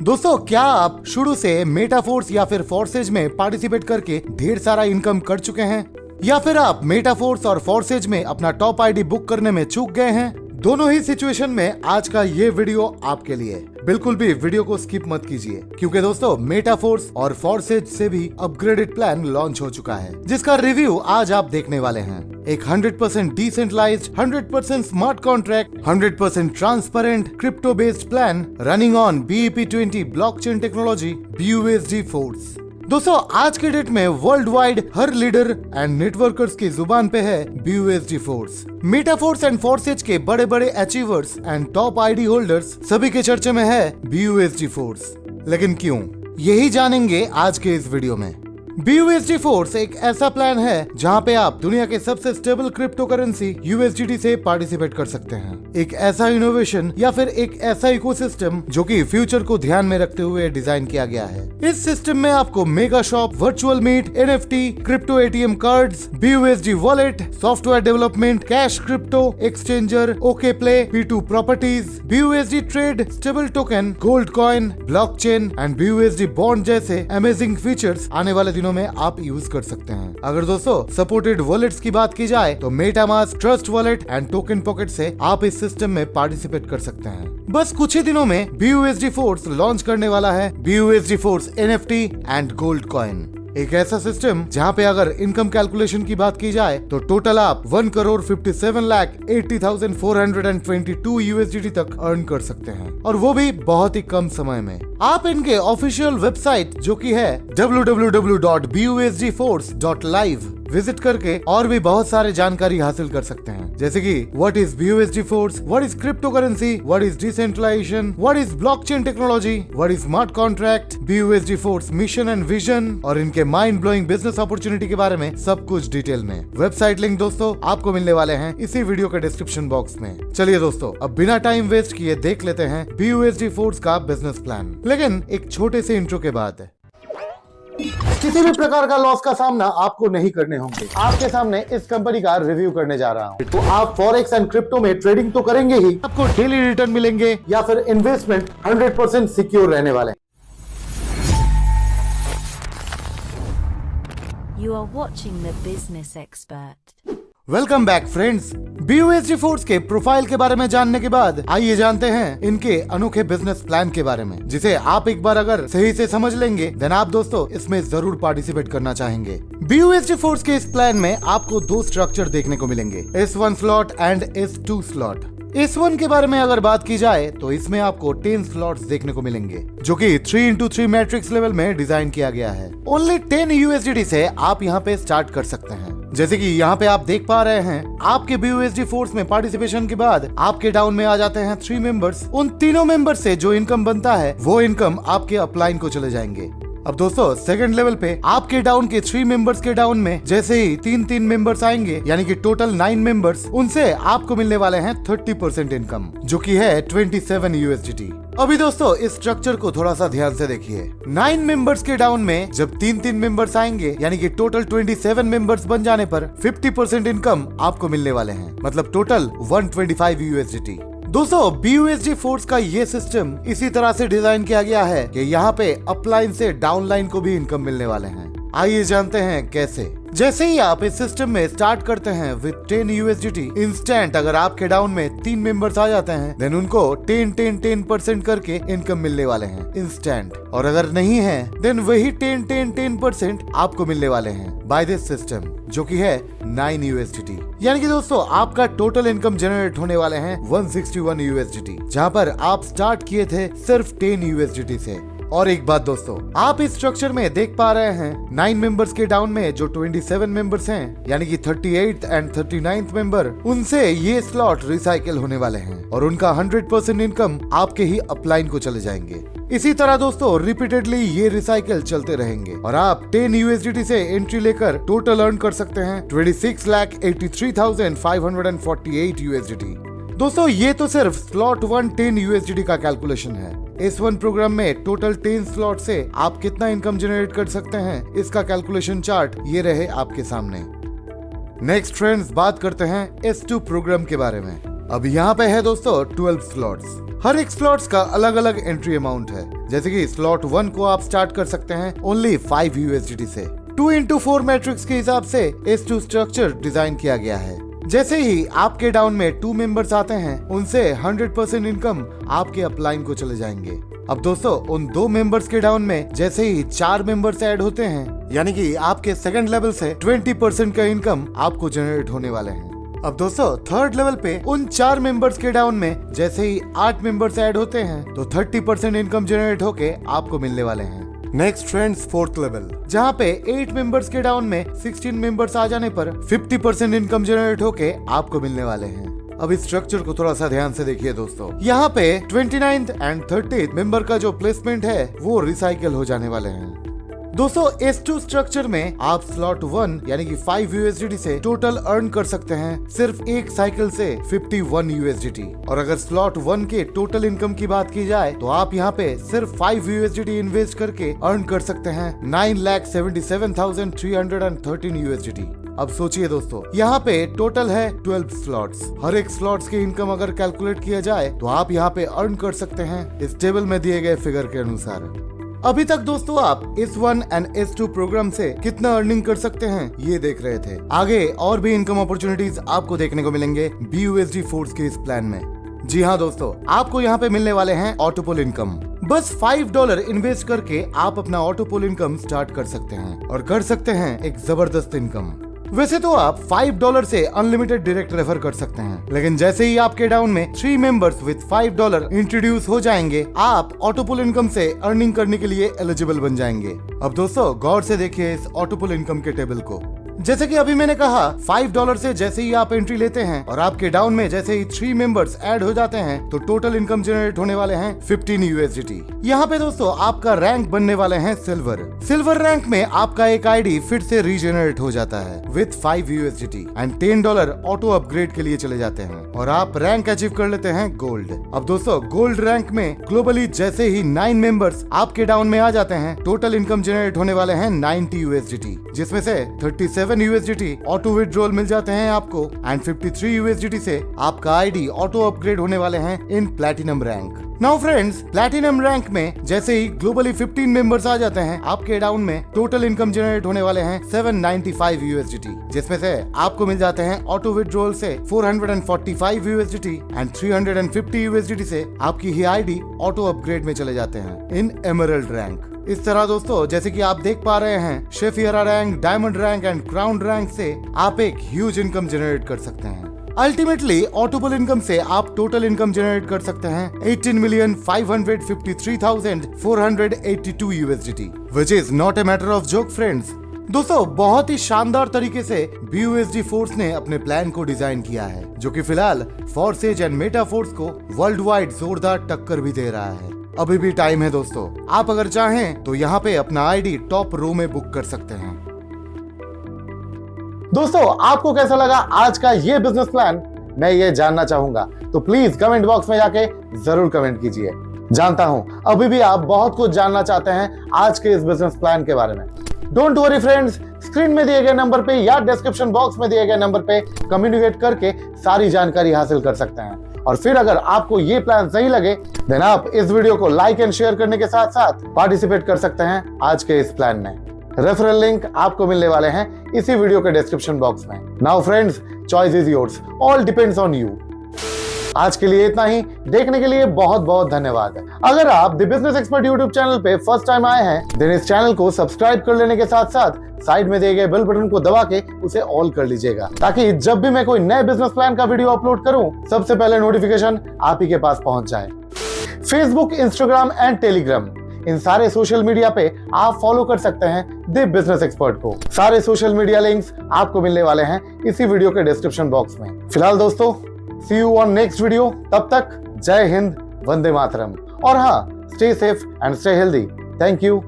दोस्तों, क्या आप शुरू से मेटाफोर्स या फिर फोर्सेज में पार्टिसिपेट करके ढेर सारा इनकम कर चुके हैं, या फिर आप मेटाफोर्स और फोर्सेज में अपना टॉप आईडी बुक करने में चूक गए हैं? दोनों ही सिचुएशन में आज का ये वीडियो आपके लिए। बिल्कुल भी वीडियो को स्किप मत कीजिए, क्योंकि दोस्तों मेटाफोर्स और फोर्सेज से भी अपग्रेडेड प्लान लॉन्च हो चुका है, जिसका रिव्यू आज आप देखने वाले हैं। एक 100% decentralized, 100% smart contract, 100% transparent crypto based plan running on BEP20 blockchain technology BUSD force. दोस्तों, आज के डेट में वर्ल्ड वाइड हर लीडर एंड नेटवर्कर्स की जुबान पे है BUSD force. Metaforce and Forsage के बड़े बड़े achievers and top ID holders सभी के चर्चे में है BUSD फोर्स। लेकिन क्यों, यही जानेंगे आज के इस वीडियो में। BUSD फोर्स एक ऐसा प्लान है जहां पे आप दुनिया के सबसे स्टेबल क्रिप्टो करेंसी USDT से पार्टिसिपेट कर सकते हैं। एक ऐसा इनोवेशन या फिर एक ऐसा इकोसिस्टम जो कि फ्यूचर को ध्यान में रखते हुए डिजाइन किया गया है। इस सिस्टम में आपको mega shop, virtual meet, NFT, crypto ATM cards, BUSD wallet, software development, cash crypto exchanger, okay play, P2 properties, BUSD trade, stable token, gold coin, blockchain and BUSD bond जैसे amazing features आने वाले दिनों में आप use कर सकते हैं। अगर दोस्तों सपोर्टेड वॉलेट्स की बात की जाए तो MetaMask, trust wallet and token pocket से आप इस सिस्टम में पार्टिसिपेट कर सकते हैं। बस कुछ ही दिनों में BUSD फोर्स लॉन्च करने वाला है BUSD force NFT and gold coin. एक ऐसा सिस्टम जहां पे अगर इनकम कैलकुलेशन की बात की जाए तो टोटल आप 1,57,80,422 USDT तक अर्न कर सकते हैं, और वो भी बहुत ही कम समय में। आप इनके ऑफिशियल वेबसाइट जो कि है www.busdforce.live विजिट करके और भी बहुत सारे जानकारी हासिल कर सकते हैं, जैसे कि what is BUSD force, what is crypto currency, what is decentralization, what is blockchain technology, what is smart contract, BUSD force mission and vision और इनके माइंड ब्लोइंग बिजनेस अपॉर्चुनिटी के बारे में सब कुछ डिटेल में। वेबसाइट लिंक दोस्तों आपको मिलने वाले हैं इसी वीडियो के डिस्क्रिप्शन बॉक्स में। चलिए दोस्तों, अब बिना टाइम वेस्ट किए देख लेते हैं BUSD फोर्स का बिजनेस प्लान, लेकिन एक छोटे से इंट्रो के बाद। किसी भी प्रकार का लॉस का सामना आपको नहीं करने होंगे। आपके सामने इस कंपनी का रिव्यू करने जा रहा हूं। तो आप फॉरेक्स एंड क्रिप्टो में ट्रेडिंग तो करेंगे ही, आपको डेली रिटर्न मिलेंगे या फिर इन्वेस्टमेंट 100% सिक्योर रहने वाले। You are watching the Business Expert. Welcome back friends. BUSD force के प्रोफाइल के बारे में जानने के बाद आइए जानते हैं इनके अनोखे बिजनेस प्लान के बारे में, जिसे आप एक बार अगर सही से समझ लेंगे देन आप दोस्तों इसमें जरूर पार्टिसिपेट करना चाहेंगे। BUSD फोर्स के इस प्लान में आपको दो स्ट्रक्चर देखने को मिलेंगे, S1 slot and S2 slot. S1 के बारे में अगर बात की जाए तो इसमें आपको 10 स्लॉट्स देखने को मिलेंगे, जो कि 3x3 मैट्रिक्स लेवल में डिजाइन किया गया है। ओनली 10 USDT से आप यहाँ पे स्टार्ट कर सकते हैं। जैसे कि यहाँ पे आप देख पा रहे हैं, आपके BUSD फोर्स में पार्टिसिपेशन के बाद आपके डाउन में आ जाते हैं 3 मेंबर्स। उन तीनों मेंबर्स से जो इनकम बनता है वो इनकम आपके अपलाइन को चले जाएंगे। अब दोस्तों सेकंड लेवल पे आपके डाउन के 3 मेंबर्स के डाउन में जैसे ही 3 मेंबर्स आएंगे, यानी कि टोटल 9 मेंबर्स, उनसे आपको मिलने वाले हैं 30% इनकम, जो कि है 27 USDT। अभी दोस्तों इस स्ट्रक्चर को थोड़ा सा ध्यान से देखिए। 9 मेंबर्स के डाउन में जब 3 मेंबर्स आएंगे, यानी कि टोटल 27 मेंबर्स बन जाने पर 50% इनकम आपको मिलने वाले हैं, मतलब टोटल 125 USDT। दोस्तों BUSD फोर्स का ये सिस्टम इसी तरह से डिजाइन किया गया है कि यहाँ पे अपलाइन से डाउनलाइन को भी इनकम मिलने वाले हैं। आइए जानते हैं कैसे। जैसे ही आप इस सिस्टम में स्टार्ट करते हैं विद 10 USDT, इंस्टेंट अगर आपके डाउन में 3 मेंबर्स आ जाते हैं देन उनको 10% करके इनकम मिलने वाले हैं इंस्टेंट, और अगर नहीं है देन वही 10% आपको मिलने वाले हैं बाय दिस सिस्टम, जो कि है 9 USDT। यानी कि दोस्तों आपका टोटल इनकम जनरेट होने वाले हैं 161 USDT, जहाँ पर आप स्टार्ट किए थे सिर्फ 10 USDT से। और एक बात दोस्तों, आप इस स्ट्रक्चर में देख पा रहे हैं 9 मेंबर्स के डाउन में जो 27 मेंबर्स हैं, यानी कि 38th एंड 39th मेंबर, उनसे ये स्लॉट रिसाइकिल होने वाले हैं और उनका 100% इनकम आपके ही अपलाइन को चले जाएंगे। इसी तरह दोस्तों रिपीटेडली ये रिसाइकिल चलते रहेंगे और आप 10 USDT से एंट्री लेकर टोटल अर्न कर सकते हैं 26,83,548 USDT। दोस्तों ये तो सिर्फ स्लॉट 1 10 USDT का कैलकुलेशन है। S1 प्रोग्राम में टोटल 10 स्लॉट से आप कितना इनकम जनरेट कर सकते हैं, इसका कैलकुलेशन चार्ट ये रहे आपके सामने। नेक्स्ट फ्रेंड्स, बात करते हैं S2 प्रोग्राम के बारे में। अब यहाँ पे है दोस्तों 12 स्लॉट्स। हर एक स्लॉट्स का अलग अलग एंट्री अमाउंट है। जैसे कि स्लॉट 1 को आप स्टार्ट कर सकते हैं ओनली 5 USDT से। 2x4 मैट्रिक्स के हिसाब से S2 स्ट्रक्चर डिजाइन किया गया है। जैसे ही आपके डाउन में 2 मेंबर्स आते हैं, उनसे 100% इनकम आपके अपलाइन को चले जाएंगे। अब दोस्तों उन 2 मेंबर्स के डाउन में जैसे ही 4 मेंबर्स ऐड होते हैं, यानी कि आपके सेकंड लेवल से 20% का इनकम आपको जनरेट होने वाले हैं। अब दोस्तों थर्ड लेवल पे उन 4 मेंबर्स के डाउन में जैसे ही 8 मेंबर्स ऐड होते हैं तो 30% इनकम जनरेट होके आपको मिलने वाले हैं। नेक्स्ट फ्रेंड्स फोर्थ लेवल, जहाँ पे 8 मेंबर्स के डाउन में 16 मेंबर्स आ जाने पर 50% इनकम जनरेट होके आपको मिलने वाले हैं। अब इस स्ट्रक्चर को थोड़ा सा ध्यान से देखिए दोस्तों। यहाँ पे 29th एंड 30th मेंबर का जो प्लेसमेंट है वो रिसाइकल हो जाने वाले हैं। दोस्तों S2 स्ट्रक्चर में आप स्लॉट 1 यानी कि 5 USDT से टोटल अर्न कर सकते हैं सिर्फ एक साइकिल से 51 USDT। और अगर स्लॉट 1 के टोटल इनकम की बात की जाए तो आप यहाँ पे सिर्फ 5 USDT इन्वेस्ट करके अर्न कर सकते हैं 9,77,313 USDT। अब सोचिए दोस्तों, यहाँ पे टोटल है 12 स्लॉट्स। हर एक स्लॉट्स की इनकम अगर कैलकुलेट किया जाए तो आप यहाँ पे अर्न कर सकते हैं इस टेबल में दिए गए फिगर के अनुसार। अभी तक दोस्तों आप S1 एंड S2 प्रोग्राम से कितना अर्निंग कर सकते हैं ये देख रहे थे। आगे और भी इनकम अपॉर्चुनिटीज आपको देखने को मिलेंगे BUSD फोर्स के इस प्लान में। जी हाँ दोस्तों, आपको यहाँ पे मिलने वाले हैं ऑटोपोल इनकम। बस $5 इन्वेस्ट करके आप अपना ऑटोपोल इनकम स्टार्ट कर सकते हैं और कर सकते हैं एक जबरदस्त इनकम। वैसे तो आप $5 से अनलिमिटेड डायरेक्ट रेफर कर सकते हैं, लेकिन जैसे ही आपके डाउन में 3 मेंबर्स विद $5 इंट्रोड्यूस हो जाएंगे, आप ऑटोपोल इनकम से अर्निंग करने के लिए एलिजिबल बन जाएंगे। अब दोस्तों गौर से देखिए इस ऑटोपोल इनकम के टेबल को। जैसे कि अभी मैंने कहा $5 से जैसे ही आप एंट्री लेते हैं और आपके डाउन में जैसे ही 3 मेंबर्स ऐड हो जाते हैं तो टोटल इनकम जनरेट होने वाले हैं 15 USDT। यहाँ पे दोस्तों आपका रैंक बनने वाले हैं सिल्वर। सिल्वर रैंक में आपका एक आईडी फिर से रीजनरेट हो जाता है with 5 USDT and $10 auto upgrade के लिए चले जाते हैं और आप रैंक अचीव कर लेते हैं गोल्ड। अब दोस्तों गोल्ड रैंक में ग्लोबली जैसे ही 9 मेंबर्स आपके डाउन में आ जाते हैं, टोटल इनकम जनरेट होने वाले हैं 90 USDT, जिसमें से 37 USDT ऑटो विड्रॉल मिल जाते हैं आपको एंड 53 USDT से आपका आईडी ऑटो अपग्रेड होने वाले हैं in platinum rank. Now friends, platinum rank में जैसे ही ग्लोबली 15 मेंबर्स आ जाते हैं, आपके डाउन में टोटल इनकम जनरेट होने वाले हैं 795 USDT, जिसमें से आपको मिल जाते हैं ऑटो विड्रॉल से 445 USDT एंड 350 USDT से आपकी ही आईडी ऑटो अपग्रेड में चले जाते हैं इन एमरल्ड रैंक। इस तरह दोस्तों जैसे कि आप देख पा रहे हैं, sapphire rank, diamond rank and crown rank से आप एक ह्यूज इनकम जनरेट कर सकते हैं। अल्टीमेटली ऑटोपोल इनकम से आप टोटल इनकम जनरेट कर सकते हैं 18,553,482 USDT, which is not a matter of joke friends। दोस्तों बहुत ही शानदार तरीके से BUSD फोर्स ने अपने प्लान को डिजाइन किया है, जो कि फिलहाल फोर्सेज एंड मेटा फोर्स को वर्ल्ड वाइड जोरदार टक्कर भी दे रहा है। अभी भी टाइम है दोस्तों, आप अगर चाहें तो यहाँ पे अपना आईडी टॉप रो में बुक कर सकते हैं। दोस्तों आपको कैसा लगा आज का ये बिजनेस प्लान, मैं ये जानना चाहूंगा, तो प्लीज कमेंट बॉक्स में जाके जरूर कमेंट कीजिए। जानता हूं अभी भी आप बहुत कुछ जानना चाहते हैं आज के इस बिजनेस प्लान के बारे में। डोंट वरी फ्रेंड्स, स्क्रीन में दिए गए नंबर पे या डिस्क्रिप्शन बॉक्स में दिए गए नंबर पे कम्युनिकेट करके सारी जानकारी हासिल कर सकते हैं। और फिर अगर आपको ये प्लान सही लगे देन आप इस वीडियो को लाइक एंड शेयर करने के साथ साथ पार्टिसिपेट कर सकते हैं आज के इस प्लान में। रेफरल लिंक आपको मिलने वाले हैं इसी वीडियो के डिस्क्रिप्शन बॉक्स में। Now friends, choice is yours, all depends on you. आज के लिए इतना ही, देखने के लिए बहुत बहुत धन्यवाद। अगर आप the business expert YouTube channel पे फर्स्ट टाइम आए हैं देन इस चैनल को सब्सक्राइब कर लेने के साथ साथ साइड में दिए गए बेल बटन को दबा के उसे ऑल कर लीजिएगा, ताकि जब भी मैं कोई नए बिजनेस प्लान का वीडियो अपलोड करूं सबसे पहले नोटिफिकेशन आप ही के पास पहुंच जाए। फेसबुक, इंस्टाग्राम एंड टेलीग्राम, इन सारे सोशल मीडिया पे आप फॉलो कर सकते हैं द बिजनेस एक्सपर्ट को। सारे सोशल मीडिया लिंक्स आपको मिलने वाले हैं इसी वीडियो के डिस्क्रिप्शन बॉक्स में। फिलहाल दोस्तों, सी यू ऑन नेक्स्ट वीडियो। तब तक जय हिंद, वंदे मातरम, और हाँ, stay safe and stay healthy. Thank you.